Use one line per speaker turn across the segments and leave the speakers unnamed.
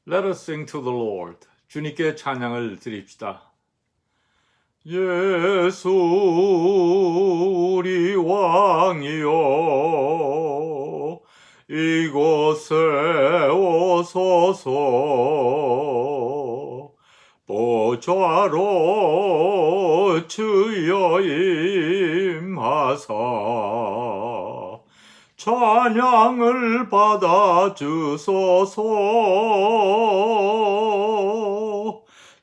Let us sing to the Lord. 주님께 찬양을 드립시다. 예수 우리 왕이여 이곳에 오소서 보좌로 주여 임하사 찬양을 받아 주소서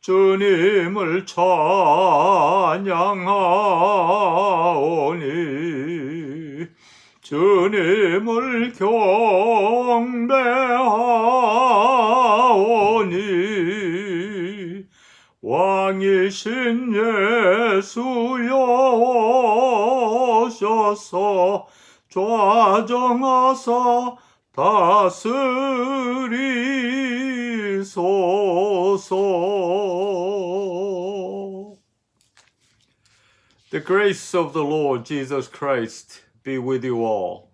주님을 찬양하오니 주님을 경배하오니 왕이신 예수여 오셔서 좌정하사 다스리소서. The grace of the Lord Jesus Christ be with you all.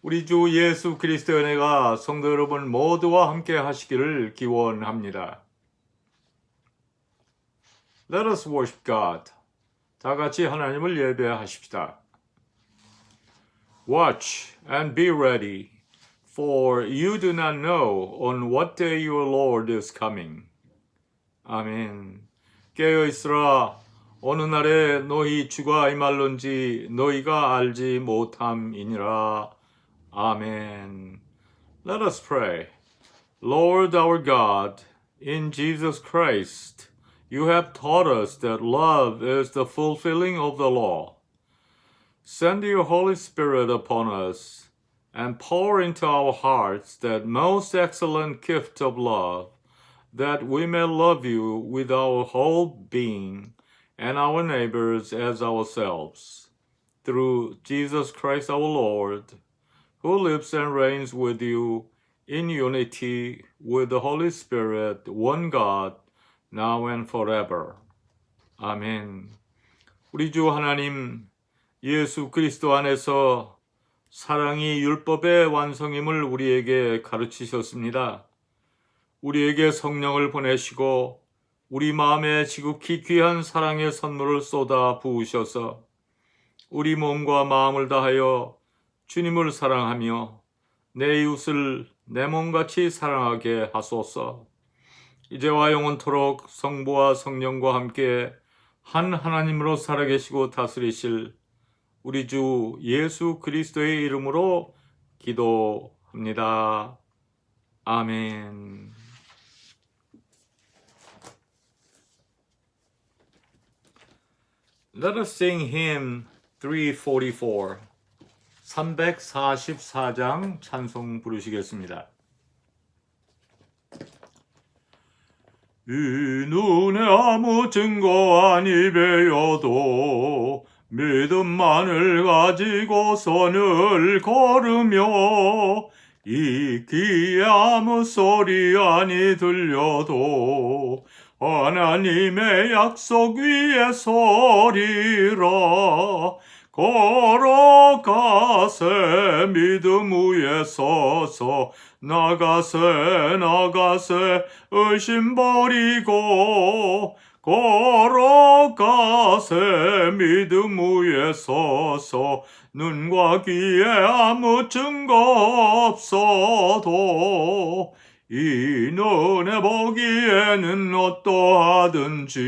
우리 주 예수 그리스도의 은혜가 성도 여러분 모두와 함께 하시기를 기원합니다. Let us worship God. 다 같이 하나님을 예배하십시다. Watch and be ready, for you do not know on what day your Lord is coming. 아멘. 깨어 있으라. 어느 날에 너희 주가 임할런지 너희가 알지 못함이니라. 아멘. Let us pray. Lord our God, in Jesus Christ, you have taught us that love is the fulfilling of the law. Send your Holy Spirit upon us and pour into our hearts that most excellent gift of love, that we may love you with our whole being and our neighbors as ourselves. Through Jesus Christ our Lord, who lives and reigns with you in unity with the Holy Spirit, one God, now and forever. 아멘. 우리 주 하나님, 예수 그리스도 안에서 사랑이 율법의 완성임을 우리에게 가르치셨습니다. 우리에게 성령을 보내시고 우리 마음에 지극히 귀한 사랑의 선물을 쏟아 부으셔서 우리 몸과 마음을 다하여 주님을 사랑하며 내 이웃을 내 몸같이 사랑하게 하소서. 이제와 영원토록 성부와 성령과 함께 한 하나님으로 살아계시고 다스리실 우리 주 예수 그리스도의 이름으로 기도합니다. 아멘. Let us sing hymn 344. 344장 찬송 부르시겠습니다. 이 눈에 아무 증거 아니 배어도 믿음만을 가지고 선을 걸으며 이 귀에 아무 소리 아니 들려도 하나님의 약속 위에 서리라. 걸어가세 믿음 위에 서서 나가세 의심 버리고 걸어가세 믿음 위에 서서 눈과 귀에 아무 증거 없어도 이 눈에 보기에는 어떠하든지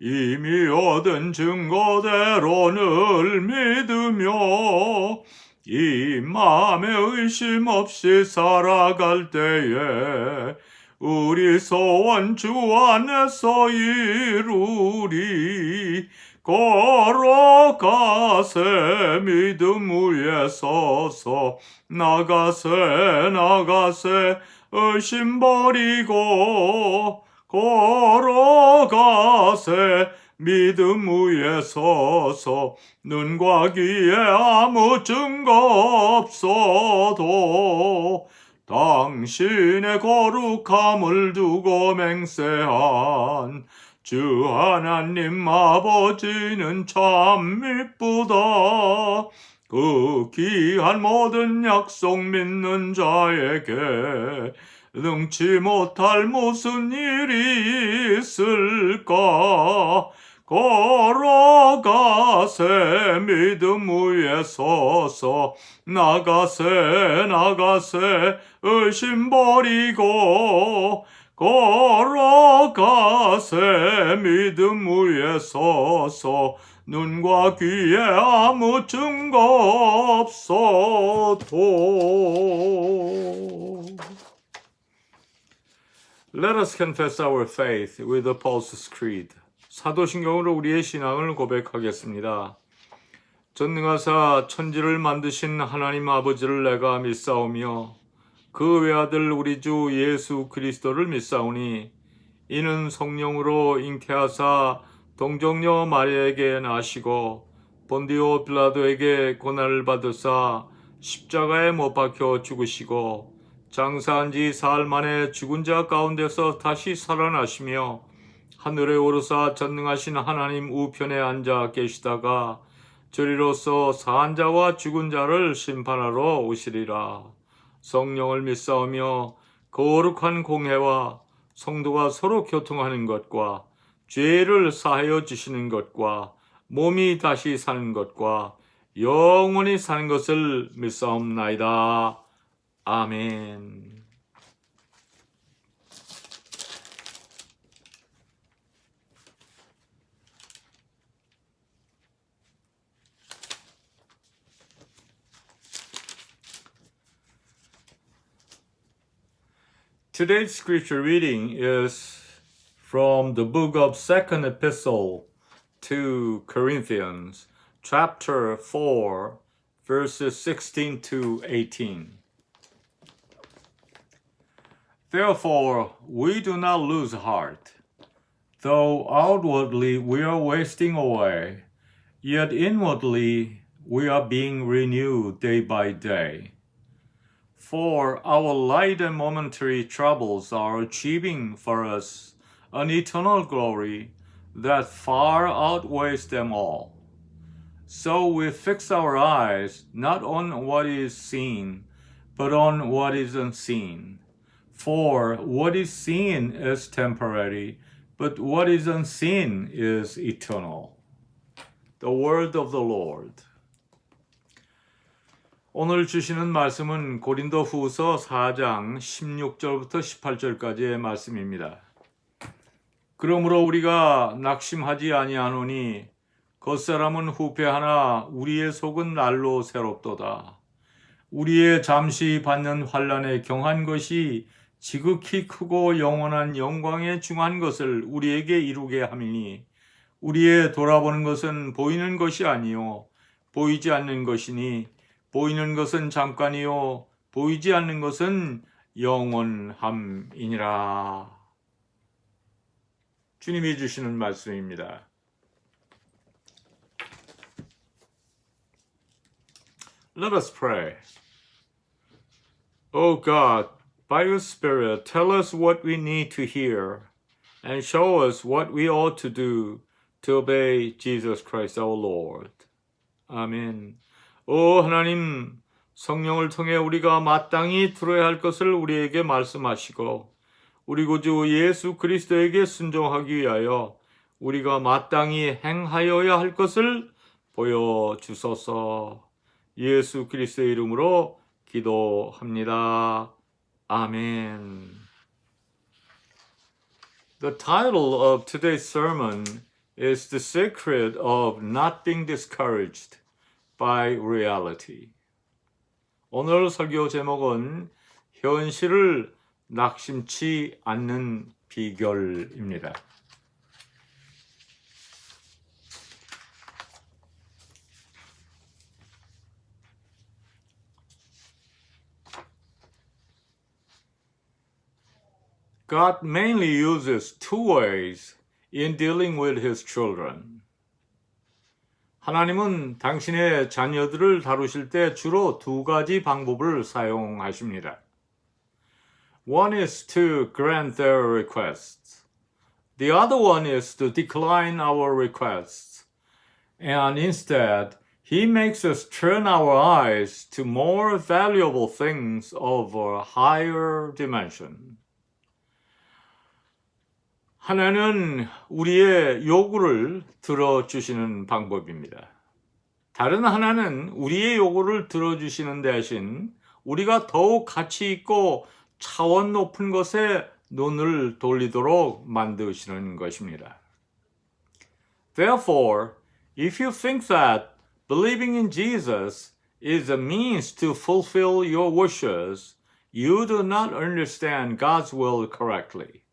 이미 얻은 증거대로 늘 믿으며 이 마음에 의심 없이 살아갈 때에 우리 소원 주 안에서 이루리. 걸어가세 믿음 위에 서서 나가세 의심 버리고 걸어가세 믿음 위에 서서 눈과 귀에 아무 증거 없어도 당신의 거룩함을 두고 맹세한 주 하나님 아버지는 참 미쁘다. 그 귀한 모든 약속 믿는 자에게 능치 못할 무슨 일이 있을까? 걸어가세 믿음 위에 서서 나가세 의심 버리고 걸어가세 믿음 위에 서서 눈과 귀에 아무 증거 없어도. Let us confess our faith with the Apostles' Creed. 사도신경으로 우리의 신앙을 고백하겠습니다. 전능하사 천지를 만드신 하나님 아버지를 내가 믿사오며 그 외아들 우리 주 예수 그리스도를 믿사오니 이는 성령으로 잉태하사 동정녀 마리아에게 나시고 본디오 빌라도에게 고난을 받으사 십자가에 못 박혀 죽으시고 장사한 지 사흘 만에 죽은 자 가운데서 다시 살아나시며 하늘에 오르사 전능하신 하나님 우편에 앉아 계시다가 저리로서 사한 자와 죽은 자를 심판하러 오시리라. 성령을 믿사오며 거룩한 공회와 성도가 서로 교통하는 것과 죄를 사하여 주시는 것과 몸이 다시 사는 것과 영원히 사는 것을 믿사옵나이다. 아멘. Today's scripture reading is from the book of Second Epistle to Corinthians, chapter 4, verses 16 to 18. Therefore, we do not lose heart. Though outwardly we are wasting away, yet inwardly we are being renewed day by day. For our light and momentary troubles are achieving for us an eternal glory that far outweighs them all. So we fix our eyes not on what is seen, but on what is unseen. For what is seen is temporary, but what is unseen is eternal. The word of the Lord. 오늘 주시는 말씀은 고린도 후서 4장 16절부터 18절까지의 말씀입니다. 그러므로 우리가 낙심하지 아니하노니 겉사람은 후패하나 우리의 속은 날로 새롭도다. 우리의 잠시 받는 환난에 경한 것이 지극히 크고 영원한 영광에 중한 것을 우리에게 이루게 함이니 우리의 돌아보는 것은 보이는 것이 아니요 보이지 않는 것이니 보이는 것은 잠깐이요 보이지 않는 것은 영원함이니라. 주님이 주시는 말씀입니다. Let us pray. O God, by your Spirit, tell us what we need to hear and show us what we ought to do to obey Jesus Christ our Lord. 아멘. 오 하나님, 성령을 통해 우리가 마땅히 들어야 할 것을 우리에게 말씀하시고 우리 구주 예수 그리스도에게 순종하기 위하여 우리가 마땅히 행하여야 할 것을 보여주소서. 예수 그리스도의 이름으로 기도합니다. 아멘. The title of today's sermon is The Secret of Not Being Discouraged by Reality. 오늘 설교 제목은 현실을 낙심치 않는 비결입니다. God mainly uses two ways in dealing with His children. 하나님은 당신의 자녀들을 다루실 때 주로 두 가지 방법을 사용하십니다. One is to grant their requests. The other one is to decline our requests. And instead, He makes us turn our eyes to more valuable things of a higher dimension. 하나는 우리의 요구를 들어주시는 방법입니다. 다른 하나는 우리의 요구를 들어주시는 대신 우리가 더욱 가치 있고 차원 높은 것에 눈을 돌리도록 만드시는 것입니다. Therefore, if you think that believing in Jesus is a means to fulfill your wishes, you do not understand God's will correctly.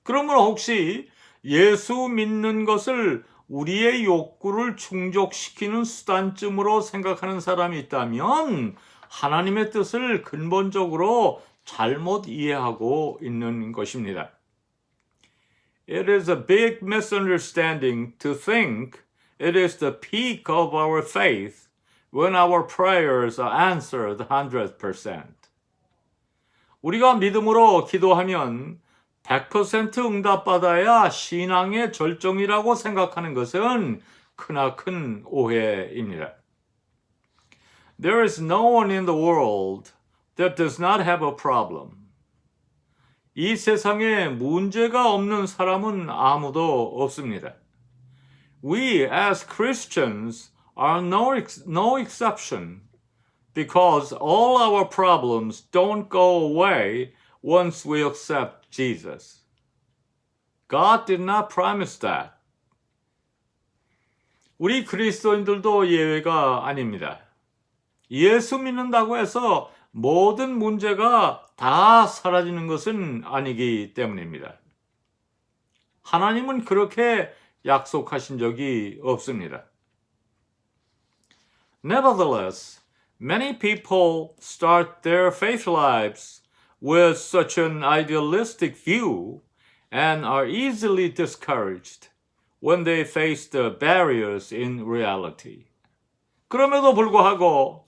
그러므로 혹시 예수 믿는 것을 우리의 욕구를 충족시키는 수단쯤으로 생각하는 사람이 있다면 하나님의 뜻을 근본적으로 잘못 이해하고 있는 것입니다. It is a big misunderstanding to think it is the peak of our faith when our prayers are answered 100%. 우리가 믿음으로 기도하면 100% 응답받아야 신앙의 절정이라고 생각하는 것은 크나큰 오해입니다. There is no one in the world that does not have a problem. 이 세상에 문제가 없는 사람은 아무도 없습니다. We as Christians are no exception because all our problems don't go away once we accept Jesus. God did not promise that. 우리 그리스도인들도 예외가 아닙니다. 예수 믿는다고 해서 모든 문제가 다 사라지는 것은 아니기 때문입니다. 하나님은 그렇게 약속하신 적이 없습니다. Nevertheless, many people start their faith lives with such an idealistic view and are easily discouraged when they face the barriers in reality. 그럼에도 불구하고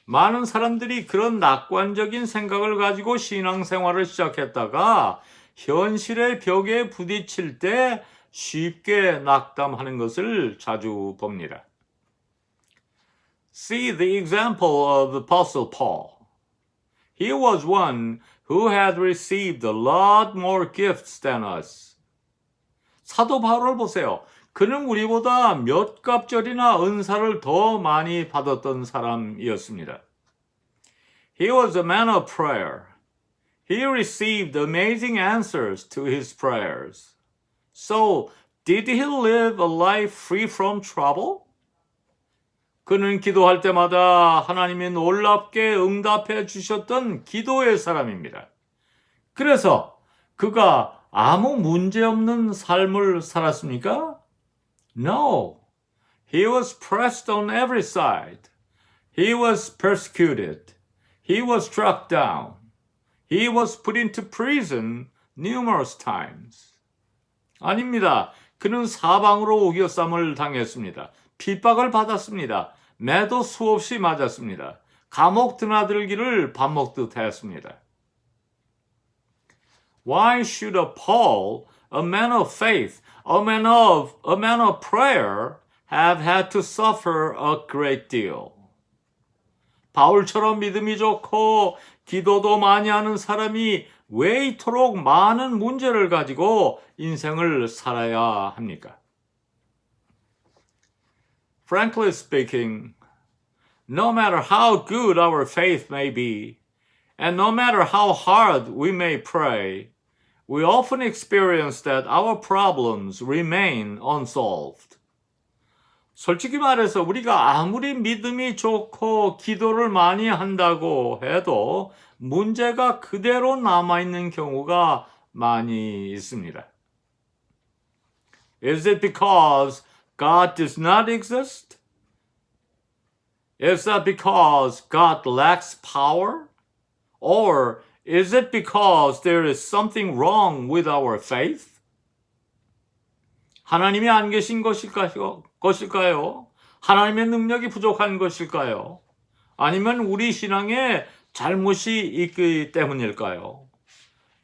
많은 사람들이 그런 낙관적인 생각을 가지고 신앙생활을 시작했다가 현실의 벽에 부딪힐 때 쉽게 낙담하는 것을 자주 봅니다. See the example of the Apostle Paul. He was one who had received a lot more gifts than us. 사도 바울을 보세요. 그는 우리보다 몇 갑절이나 은사를 더 많이 받았던 사람이었습니다. He was a man of prayer. He received amazing answers to his prayers. So, did he live a life free from trouble? 그는 기도할 때마다 하나님이 놀랍게 응답해 주셨던 기도의 사람입니다. 그래서 그가 아무 문제 없는 삶을 살았습니까? No. He was pressed on every side. He was persecuted. He was struck down. He was put into prison numerous times. 아닙니다. 그는 사방으로 우겨쌈을 당했습니다. 핍박을 받았습니다. 매도 수없이 맞았습니다. 감옥 드나들기를 밥 먹듯 했습니다. Why should a Paul, a man of faith, a man of prayer, have had to suffer a great deal? 바울처럼 믿음이 좋고 기도도 많이 하는 사람이 왜 이토록 많은 문제를 가지고 인생을 살아야 합니까? Frankly speaking, no matter how good our faith may be, and no matter how hard we may pray, we often experience that our problems remain unsolved. 솔직히 말해서 우리가 아무리 믿음이 좋고 기도를 많이 한다고 해도 문제가 그대로 남아있는 경우가 많이 있습니다. Is it because God does not exist? Is that because God lacks power? Or is it because there is something wrong with our faith? 하나님이 안 계신 것일까요? 하나님의 능력이 부족한 것일까요? 아니면 우리 신앙에 잘못이 있기 때문일까요?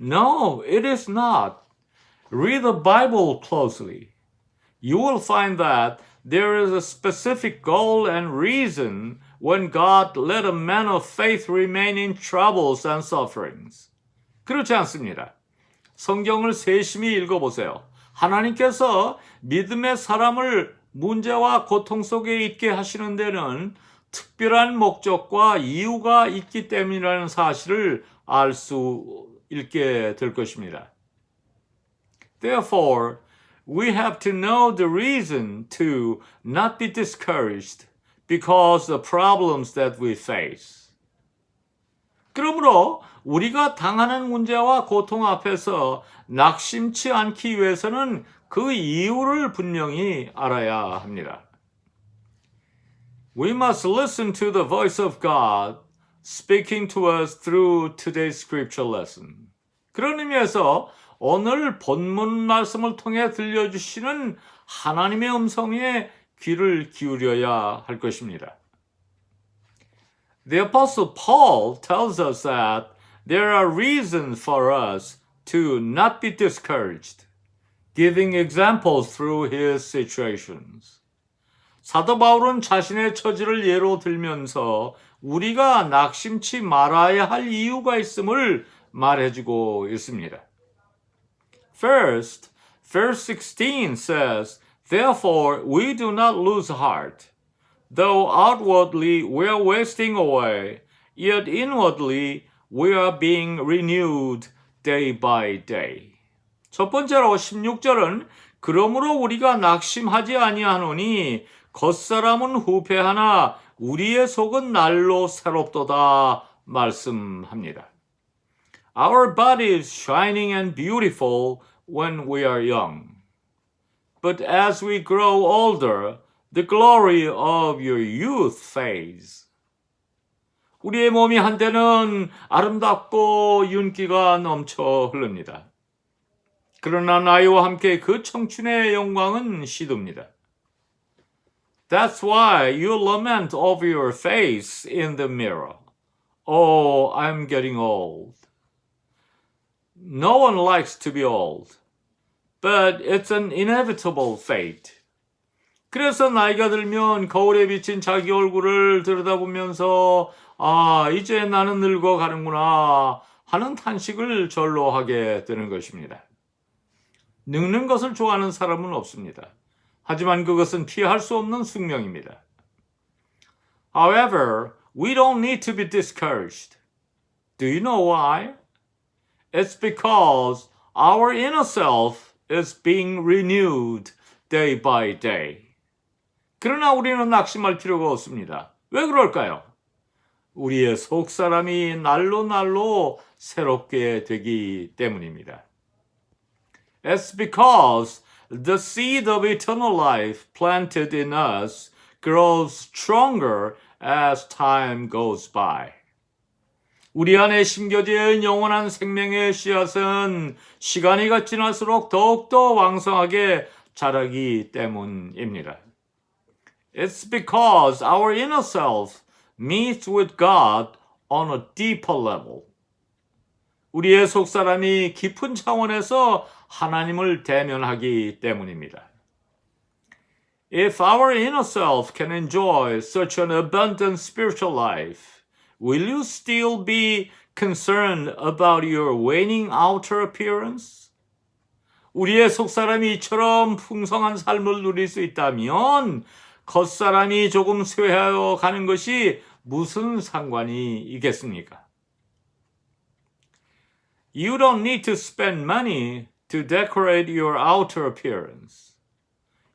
No, it is not. Read the Bible closely. You will find that there is a specific goal and reason when God let a man of faith remain in troubles and sufferings. 그렇지 않습니다. 성경을 세심히 읽어보세요. 하나님께서 믿음의 사람을 문제와 고통 속에 있게 하시는 데는 특별한 목적과 이유가 있기 때문이라는 사실을 알 수 있게 될 것입니다. Therefore, we have to know the reason to not be discouraged because the problems that we face. 그러므로 우리가 당하는 문제와 고통 앞에서 낙심치 않기 위해서는 그 이유를 분명히 알아야 합니다. We must listen to the voice of God speaking to us through today's scripture lesson. 그런 의미에서 오늘 본문 말씀을 통해 들려주시는 하나님의 음성에 귀를 기울여야 할 것입니다. The Apostle Paul tells us that there are reasons for us to not be discouraged, giving examples through his situations. 사도 바울은 자신의 처지를 예로 들면서 우리가 낙심치 말아야 할 이유가 있음을 말해주고 있습니다. First, verse 16 says, Therefore we do not lose heart. Though outwardly we are wasting away, yet inwardly we are being renewed day by day. 첫 번째로 16절은 그러므로 우리가 낙심하지 아니하노니 겉사람은 후패하나 우리의 속은 날로 새롭도다 말씀합니다. Our body is shining and beautiful when we are young. But as we grow older, the glory of your youth fades. 우리의 몸이 한때는 아름답고 윤기가 넘쳐 흐릅니다. 그러나 나이와 함께 그 청춘의 영광은 시듭니다. That's why you lament over your face in the mirror. Oh, I'm getting old. No one likes to be old, but it's an inevitable fate. 그래서 나이가 들면 거울에 비친 자기 얼굴을 들여다보면서 이제 나는 늙어가는구나 하는 탄식을 절로 하게 되는 것입니다. 늙는 것을 좋아하는 사람은 없습니다. 하지만 그것은 피할 수 없는 숙명입니다. However, we don't need to be discouraged. Do you know why? It's because our inner self is being renewed day by day. 그러나 우리는 낙심할 필요가 없습니다. 왜 그럴까요? 우리의 속사람이 날로 새롭게 되기 때문입니다. It's because the seed of eternal life planted in us grows stronger as time goes by. 우리 안에 심겨진 영원한 생명의 씨앗은 시간이 지날수록 더욱더 왕성하게 자라기 때문입니다. It's because our inner self meets with God on a deeper level. 우리의 속사람이 깊은 차원에서 하나님을 대면하기 때문입니다. If our inner self can enjoy such an abundant spiritual life, will you still be concerned about your waning outer appearance? 우리의 속사람이 이처럼 풍성한 삶을 누릴 수 있다면 겉사람이 조금 쇠하여 가는 것이 무슨 상관이 있겠습니까? You don't need to spend money to decorate your outer appearance.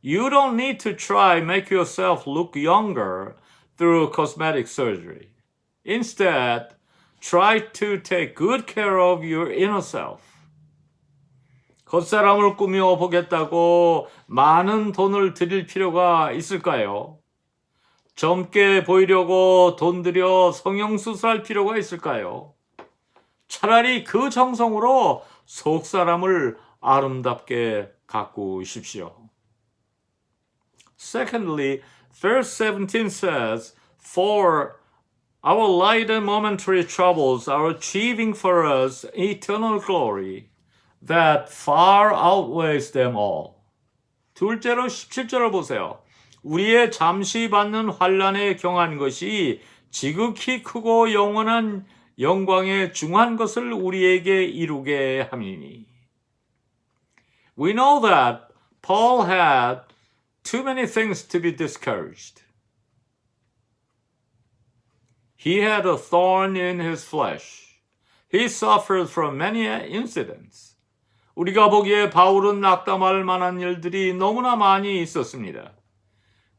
You don't need to try make yourself look younger through cosmetic surgery. Instead, try to take good care of your inner self. 겉사람을 꾸며 보겠다고 많은 돈을 들일 필요가 있을까요? 젊게 보이려고 돈 들여 성형수술할 필요가 있을까요? 차라리 그 정성으로 속사람을 아름답게 가꾸십시오. Secondly, verse 17 says, For our light and momentary troubles are achieving for us eternal glory that far outweighs them all. 둘째로 17절을 보세요. 우리의 잠시 받는 환난에 경한 것이 지극히 크고 영원한 영광에 중한 것을 우리에게 이루게 함이니. We know that Paul had too many things to be discouraged. He had a thorn in his flesh. He suffered from many incidents. 우리가 보기에 바울은 낙담할 만한 일들이 너무나 많이 있었습니다.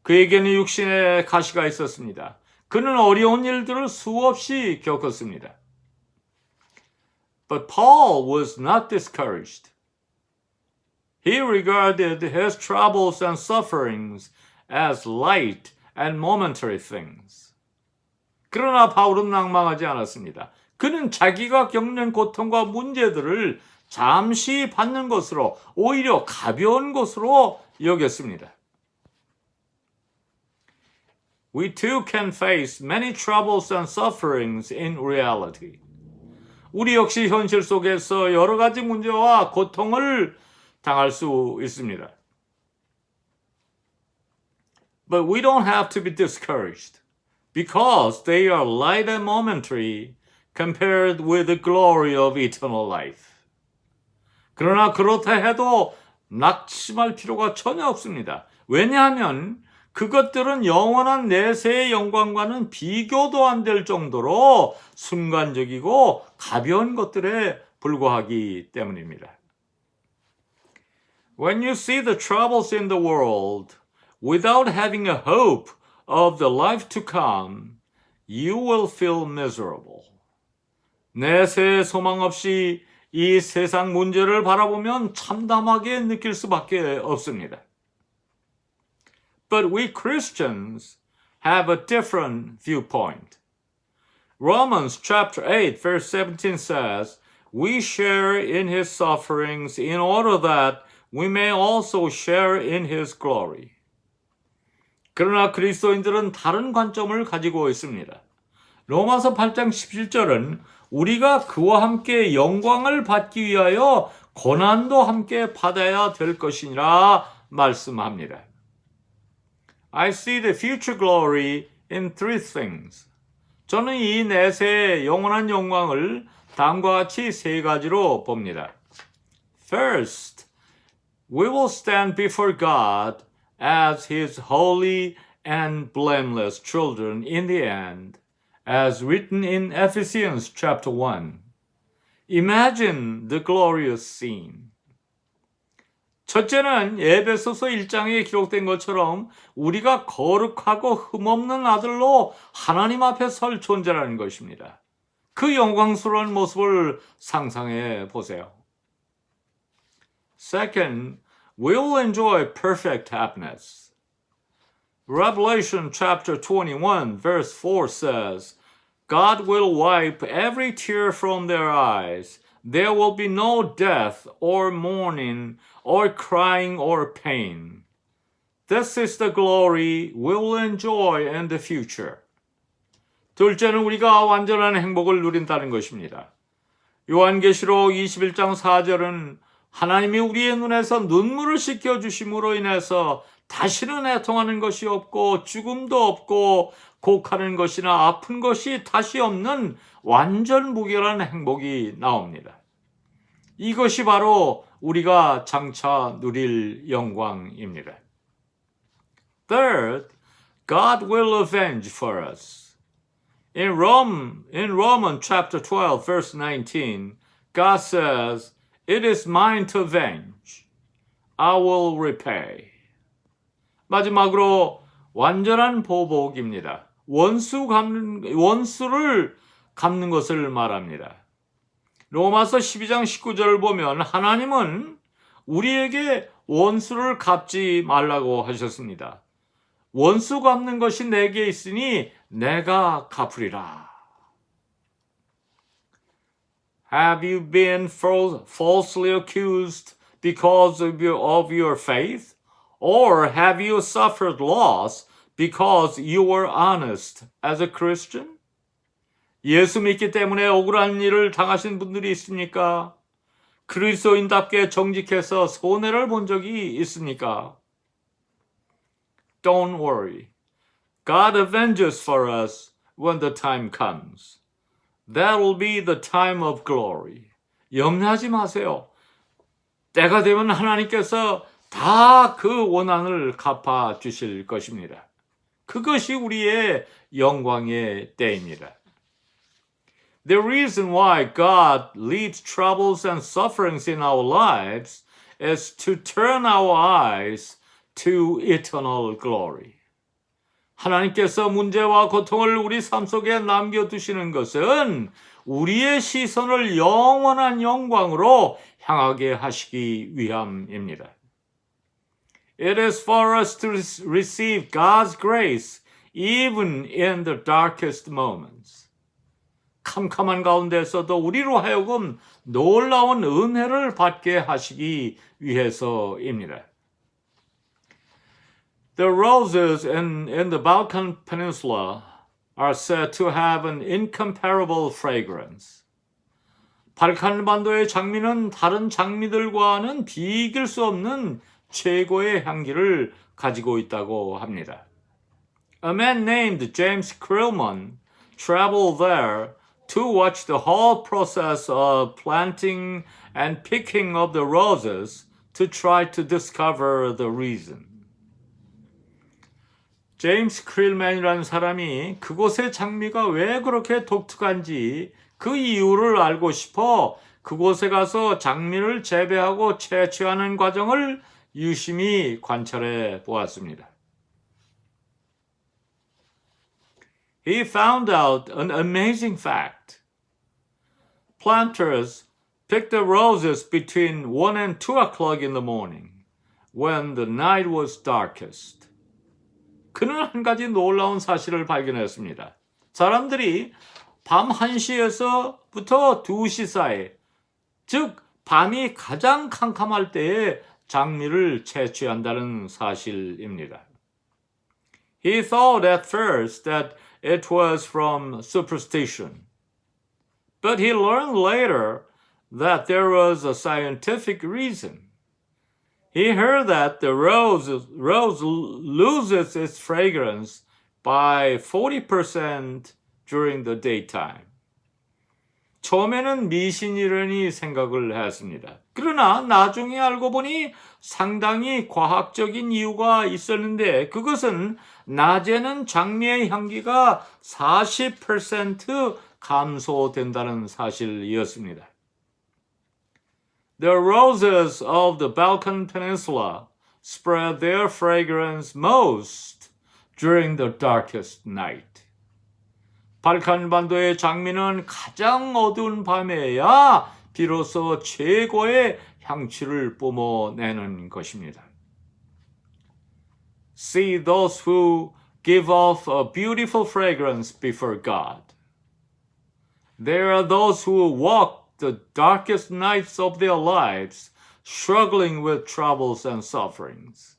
그에게는 육신의 가시가 있었습니다. 그는 어려운 일들을 수없이 겪었습니다. But Paul was not discouraged. He regarded his troubles and sufferings as light and momentary things. 그러나 바울은 낭망하지 않았습니다. 그는 자기가 겪는 고통과 문제들을 잠시 받는 것으로, 오히려 가벼운 것으로 여겼습니다. We too can face many troubles and sufferings in reality. 우리 역시 현실 속에서 여러 가지 문제와 고통을 당할 수 있습니다. But we don't have to be discouraged because they are light and momentary compared with the glory of eternal life. 그러나 그렇다 해도 낙심할 필요가 전혀 없습니다. 왜냐하면 그것들은 영원한 내세의 영광과는 비교도 안 될 정도로 순간적이고 가벼운 것들에 불과하기 때문입니다. When you see the troubles in the world without having a hope of the life to come, you will feel miserable. 내세의 소망 없이 이 세상 문제를 바라보면 참담하게 느낄 수밖에 없습니다. But we Christians have a different viewpoint. Romans chapter 8 verse 17 says, We share in his sufferings in order that we may also share in his glory. 그러나 그리스도인들은 다른 관점을 가지고 있습니다. 로마서 8장 17절은 우리가 그와 함께 영광을 받기 위하여 고난도 함께 받아야 될 것이니라 말씀합니다. I see the future glory in three things. 저는 이 내세의 영원한 영광을 다음과 같이 세 가지로 봅니다. First, we will stand before God as his holy and blameless children in the end, as written in Ephesians chapter 1. Imagine the glorious scene. 첫째는 에베소서 1장에 기록된 것처럼 우리가 거룩하고 흠없는 아들로 하나님 앞에 설 존재라는 것입니다. 그 영광스러운 모습을 상상해 보세요. Second, we will enjoy perfect happiness. Revelation chapter 21 verse 4 says, God will wipe every tear from their eyes. There will be no death or mourning or crying or pain. This is the glory we will enjoy in the future. 둘째는 우리가 완전한 행복을 누린다는 것입니다. 요한계시록 21장 4절은 하나님이 우리의 눈에서 눈물을 씻겨주심으로 인해서 다시는 애통하는 것이 없고 죽음도 없고 곡하는 것이나 아픈 것이 다시 없는 완전 무결한 행복이 나옵니다. 이것이 바로 우리가 장차 누릴 영광입니다. Third, God will avenge for us. In Romans chapter 12 verse 19, God says, It is mine to avenge. I will repay. 마지막으로 완전한 보복입니다. 원수를 갚는 것을 말합니다. 로마서 12장 19절을 보면 하나님은 우리에게 원수를 갚지 말라고 하셨습니다. 원수 갚는 것이 내게 있으니 내가 갚으리라. Have you been falsely accused because of your faith? Or have you suffered loss because you were honest as a Christian? 예수 믿기 때문에 억울한 일을 당하신 분들이 있습니까? 그리스도인답게 정직해서 손해를 본 적이 있습니까? don't worry. God avenges for us when the time comes. That will be the time of glory. 염려하지 마세요. 때가 되면 하나님께서 다 그 원한을 갚아 주실 것입니다. 그것이 우리의 영광의 때입니다. The reason why God leaves troubles and sufferings in our lives is to turn our eyes to eternal glory. 하나님께서 문제와 고통을 우리 삶 속에 남겨두시는 것은 우리의 시선을 영원한 영광으로 향하게 하시기 위함입니다. It is for us to receive God's grace even in the darkest moments. 캄캄한 가운데서도 우리로 하여금 놀라운 은혜를 받게 하시기 위해서입니다. The roses in the Balkan Peninsula are said to have an incomparable fragrance. 발칸 반도의 장미는 다른 장미들과는 비길 수 없는 최고의 향기를 가지고 있다고 합니다. A man named James Krillman traveled there to watch the whole process of planting and picking of the roses to try to discover the reason. 제임스 크릴맨이라는 사람이 그곳의 장미가 왜 그렇게 독특한지 그 이유를 알고 싶어 그곳에 가서 장미를 재배하고 채취하는 과정을 유심히 관찰해 보았습니다. He found out an amazing fact. Planters picked the roses between 1 and 2 o'clock in the morning, when the night was darkest. 그는 한 가지 놀라운 사실을 발견했습니다. 사람들이 밤 1시에서부터 2시 사이, 즉 밤이 가장 캄캄할 때에 장미를 채취한다는 사실입니다. He thought at first that it was from superstition, but he learned later that there was a scientific reason. He heard that the rose loses its fragrance by 40% during the daytime. 처음에는 미신이라니 생각을 했습니다. 그러나 나중에 알고 보니 상당히 과학적인 이유가 있었는데 그것은 낮에는 장미의 향기가 40% 감소된다는 사실이었습니다. The roses of the Balkan Peninsula spread their fragrance most during the darkest night. 발칸 반도의 장미는 가장 어두운 밤에야 비로소 최고의 향취를 뿜어내는 것입니다. See those who give off a beautiful fragrance before God. There are those who walk the darkest nights of their lives, struggling with troubles and sufferings.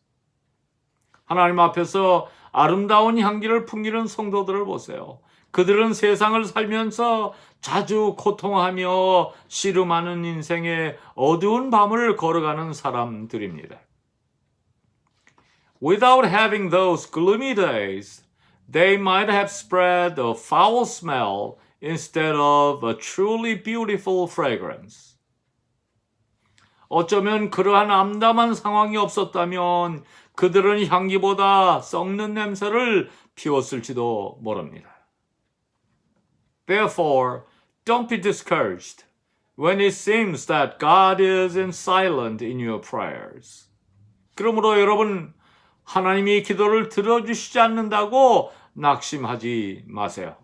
하나님 앞에서 아름다운 향기를 풍기는 성도들을 보세요. 그들은 세상을 살면서 자주 고통하며 씨름하는 인생의 어두운 밤을 걸어가는 사람들입니다. Without having those gloomy days, they might have spread a foul smell instead of a truly beautiful fragrance. 어쩌면 그러한 암담한 상황이 없었다면 그들은 향기보다 썩는 냄새를 피웠을지도 모릅니다. Therefore, don't be discouraged when it seems that God is silent in your prayers. 그러므로 여러분, 하나님이 기도를 들어주시지 않는다고 낙심하지 마세요.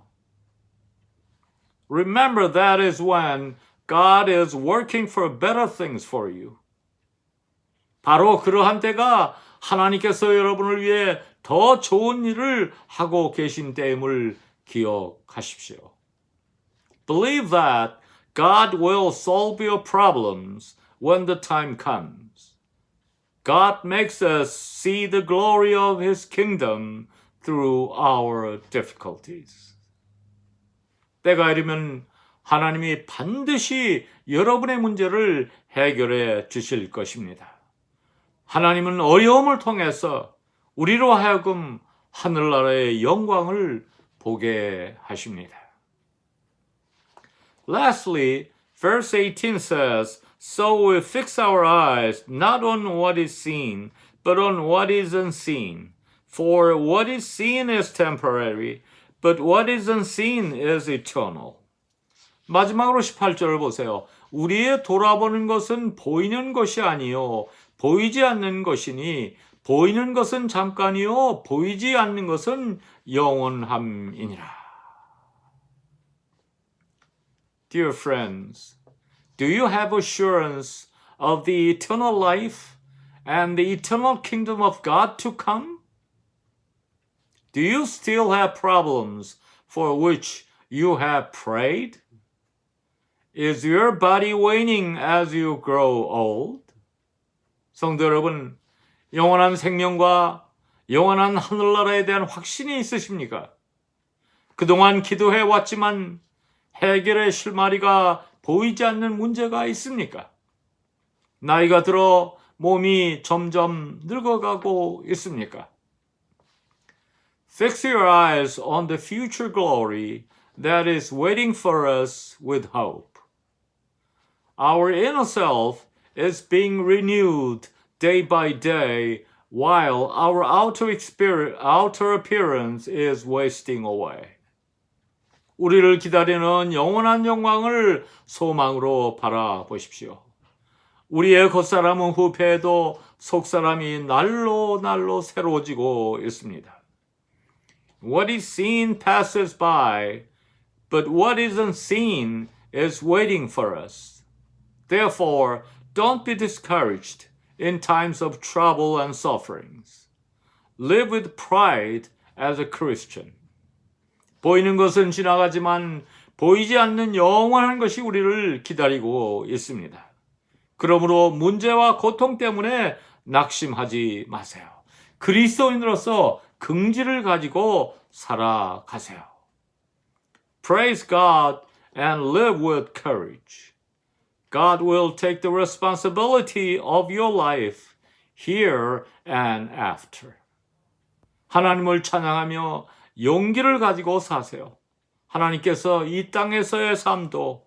Remember that is when God is working for better things for you. 바로 그러한 때가 하나님께서 여러분을 위해 더 좋은 일을 하고 계신 때임을 기억하십시오. Believe that God will solve your problems when the time comes. God makes us see the glory of His kingdom through our difficulties. 때가 이르면 하나님이 반드시 여러분의 문제를 해결해 주실 것입니다. 하나님은 어려움을 통해서 우리로 하여금 하늘나라의 영광을 보게 하십니다. Lastly, verse 18 says, So we fix our eyes not on what is seen, but on what is unseen. For what is seen is temporary, but what is unseen is eternal. 마지막으로 18절을 보세요. 우리의 돌아보는 것은 보이는 것이 아니요 보이지 않는 것이니 보이는 것은 잠깐이요 보이지 않는 것은 영원함이니라. Dear friends, do you have assurance of the eternal life and the eternal kingdom of God to come? Do you still have problems for which you have prayed? Is your body waning as you grow old? 성도 여러분, 영원한 생명과 영원한 하늘나라에 대한 확신이 있으십니까? 그동안 기도해 왔지만 해결의 실마리가 보이지 않는 문제가 있습니까? 나이가 들어 몸이 점점 늙어가고 있습니까? Fix your eyes on the future glory that is waiting for us with hope. Our inner self is being renewed day by day while our outer appearance is wasting away. 우리를 기다리는 영원한 영광을 소망으로 바라보십시오. 우리의 겉사람은 후패해도 속사람이 날로 새로워지고 있습니다. What is seen passes by, but what is unseen is waiting for us. Therefore, don't be discouraged in times of trouble and sufferings. Live with pride as a Christian. 보이는 것은 지나가지만 보이지 않는 영원한 것이 우리를 기다리고 있습니다. 그러므로 문제와 고통 때문에 낙심하지 마세요. 그리스도인으로서 긍지를 가지고 살아가세요. Praise God and live with courage. God will take the responsibility of your life here and after. 하나님을 찬양하며 용기를 가지고 사세요. 하나님께서 이 땅에서의 삶도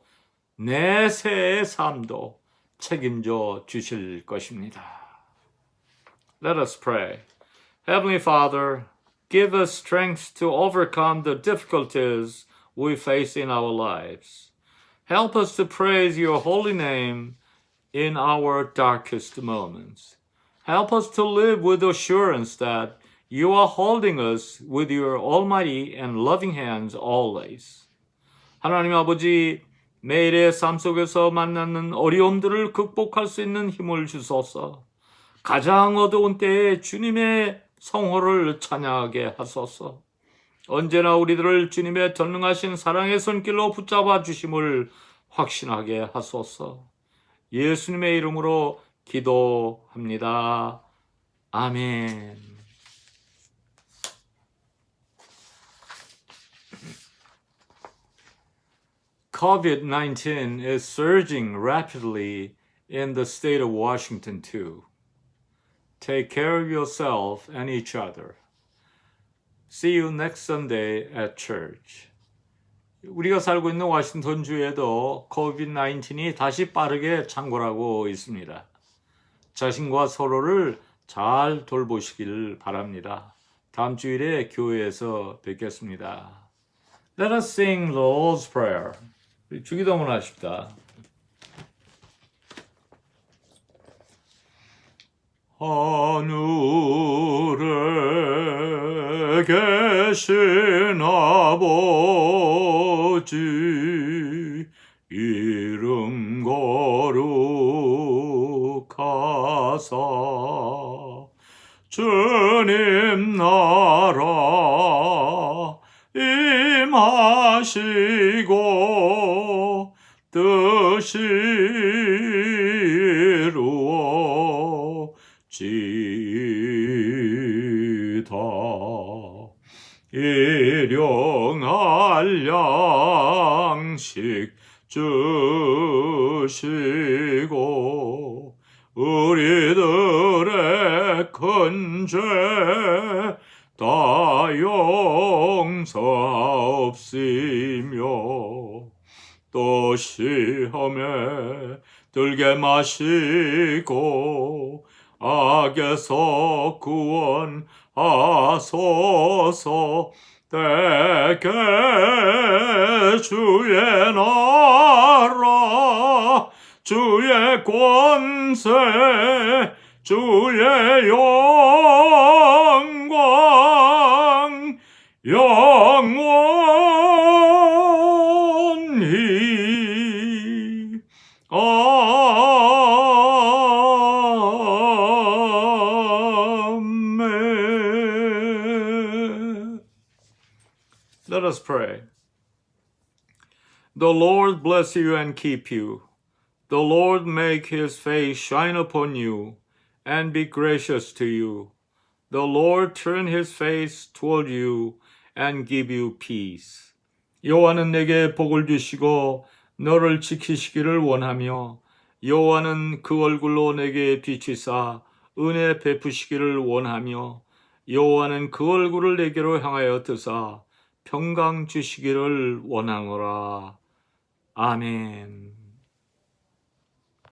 내세의 삶도 책임져 주실 것입니다. Let us pray. Heavenly Father, give us strength to overcome the difficulties we face in our lives. Help us to praise your holy name in our darkest moments. Help us to live with assurance that you are holding us with your almighty and loving hands always. 하나님 아버지, 매일의 삶 속에서 만나는 어려움들을 극복할 수 있는 힘을 주소서. 가장 어두운 때에 주님의 성호를 찬양하게 하소서. 언제나 우리들을 주님의 전능하신 사랑의 손길로 붙잡아 주심을 확신하게 하소서. 예수님의 이름으로 기도합니다. 아멘. COVID-19 is surging rapidly in the state of Washington too. Take care of yourself and each other. See you next Sunday at church. 우리가 살고 있는 워싱턴주에도 COVID-19이 다시 빠르게 창궐하고 있습니다. 자신과 서로를 잘 돌보시길 바랍니다. 다음 주일에 교회에서 뵙겠습니다. Let us sing the Lord's Prayer. 주기도문 하십시다. 하늘에 계신 아버지 이름 거룩하사 주님 나라 임하시고 뜻이 이루어지다. 일용할 양식 주시고 우리들의 큰 죄 다 용서하옵시며 또 시험에 들게 마시고 악에서 구원하소서. 때게 주의 나라 주의 권세 주의 영광 영원히 아멘. Let us pray. The Lord bless you and keep you. The Lord make his face shine upon you and be gracious to you. The Lord turn his face toward you and give you peace. 여호와는 내게 복을 주시고 너를 지키시기를 원하며 여호와는 그 얼굴로 내게 비치사 은혜 베푸시기를 원하며 여호와는 그 얼굴을 내게로 향하여 드사 평강 주시기를 원하노라. 아멘.